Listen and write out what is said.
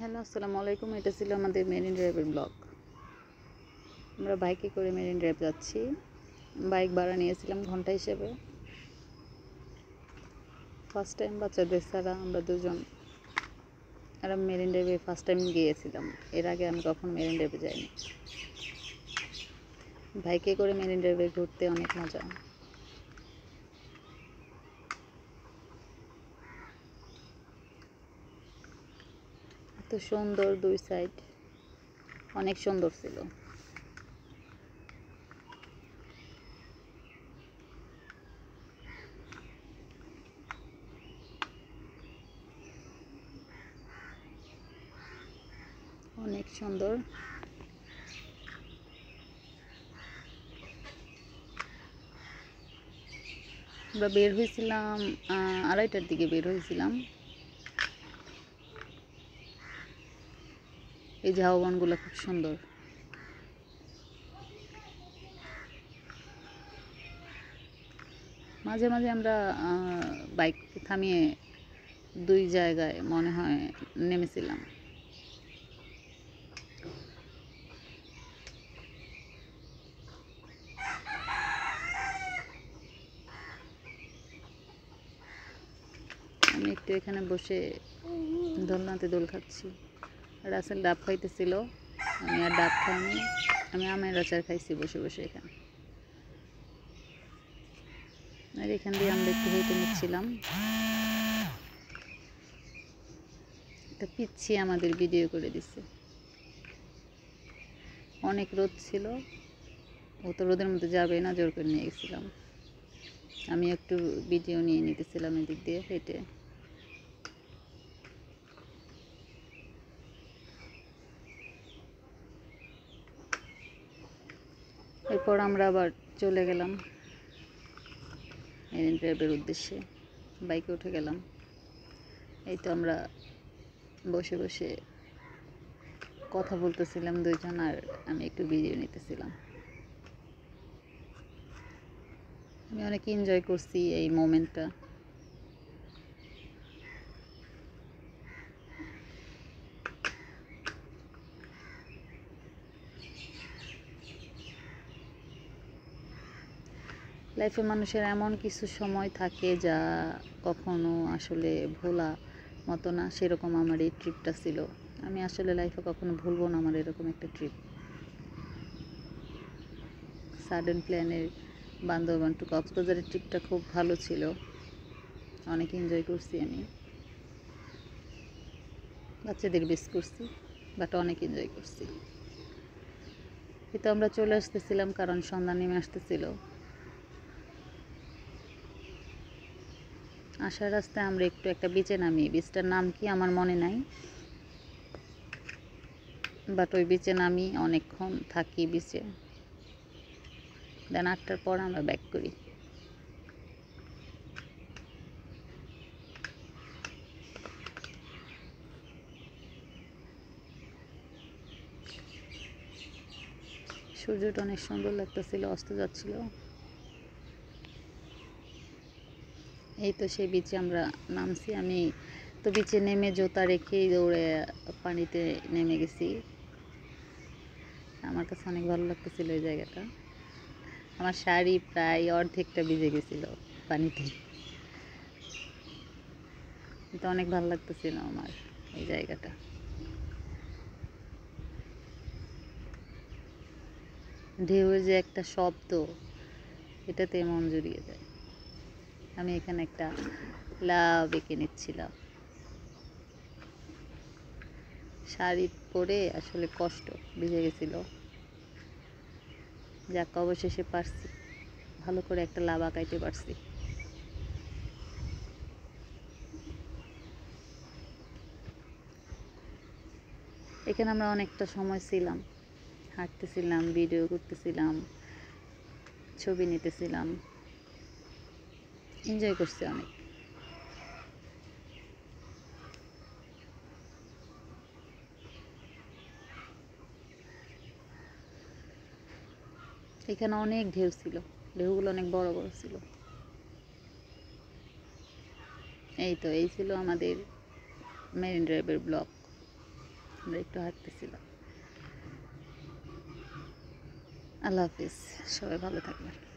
Hello, আসসালামু আলাইকুম। এটা ছিল আমাদের মেরিন ড্রাইভের ব্লগ। আমরা বাইকে করে মেরিন ড্রাইভ যাচ্ছি। বাইক ভাড়া নিয়েছিলাম ঘন্টা হিসেবে। ফার্স্ট টাইম বাচ্চাদের ছাড়া আমরা দুজন আর মেরিন ড্রাইভে ফার্স্ট টাইম গিয়েছিলাম। এর আগে আমি কখনো মেরিন ড্রাইভে যাইনি। বাইকে করে মেরিন ড্রাইভে ঘুরতে অনেক মজা। এত সুন্দর, দুই সাইড অনেক সুন্দর ছিল। অনেক সুন্দর। আমরা বের হয়েছিলাম 2:30টার দিকে বের হয়েছিলাম। এই ঝাউবনগুলো খুব সুন্দর। মাঝে মাঝে আমরা বাইক থামিয়ে দুই জায়গায় মনে হয় নেমেছিলাম। আমি একটু এখানে বসে দোলনাতে দোল খাচ্ছি। রাসেল ডাব খাইতেছিল, আমি আর ডাব খাইনি। আমি আমের আচার খাইছি বসে বসে এখানে। আর এখান দিয়ে আমরা একটু হেঁটে নিচ্ছিলাম। একটা পিচ্ছি আমাদের ভিডিও করে দিচ্ছে। অনেক রোদ ছিল, ও তো রোদের মধ্যে যাবে না, জোর করে নিয়ে গেছিলাম। আমি একটু ভিডিও নিয়ে নিতেছিলাম এদিক দিয়ে হেঁটে। এরপর আমরা আবার চলে গেলাম মেরিন ড্রাইভের উদ্দেশ্যে। বাইকে উঠে গেলাম। এই তো আমরা বসে বসে কথা বলতেছিলাম দুইজন, আর আমি একটু ভিডিও নিতেছিলাম। আমি অনেক এনজয় করছি এই মোমেন্টটা। লাইফে মানুষের এমন কিছু সময় থাকে যা কখনো আসলে ভোলা মতো না, সেরকম আমার এই ট্রিপটা ছিল। আমি আসলে লাইফে কখনো ভুলবো না আমার এরকম একটা ট্রিপ। সাডেন প্ল্যানের বান্দরবান টু কক্সবাজারের ট্রিপটা খুব ভালো ছিল, অনেক এনজয় করছি আমি। বাচ্চাদের মিস করছি, বাট অনেক এনজয় করছি। কিন্তু আমরা চলে আসতেছিলাম কারণ সন্ধ্যা নেমে আসতেছিল। আসার রাস্তায় আমরা একটু একটা বিচে নামি। বিচটার নাম কি আমার মনে নাই, বাট ওই বিচে নামি, অনেকক্ষণ থাকি বিচে। দেন 8টার পর আমরা ব্যাক করি। সূর্যটা অনেক সুন্দর লাগতেছিল, অস্ত যাচ্ছিল। এই তো সেই বিচে আমরা নামছি। আমি তো বিচে নেমে জুতা রেখেই দৌড়ে পানিতে নেমে গেছি। আমার কাছে অনেক ভালো লাগতেছিল এই জায়গাটা। আমার শাড়ি প্রায় অর্ধেকটা ভিজে গেছিল পানিতে, কিন্তু অনেক ভালো লাগতেছিল আমার এই জায়গাটা। ঢেউয়ের যে একটা শব্দ, এটাতে মন জুড়িয়ে যায়। আমি এখানে একটা লাভ এঁকে নিচ্ছিলাম। শাড়ি পরে আসলে কষ্ট, ভিজে গেছিল। যাক, অবশেষে পারছি, ভালো করে একটা লাভ আঁকাইতে পারছি। এখানে আমরা অনেকটা সময় ছিলাম, হাঁটতেছিলাম, ভিডিও করতেছিলাম, ছবি নিতেছিলাম, এনজয় করছি অনেক। এখানে অনেক ঢেউ ছিল, ঢেউগুলো অনেক বড় বড় ছিল। এই তো এই ছিল আমাদের মেরিন ড্রাইভের ব্লগ। আমরা একটু হাঁটতেছিলাম। আল্লাহ হাফিজ, সবাই ভালো থাকবেন।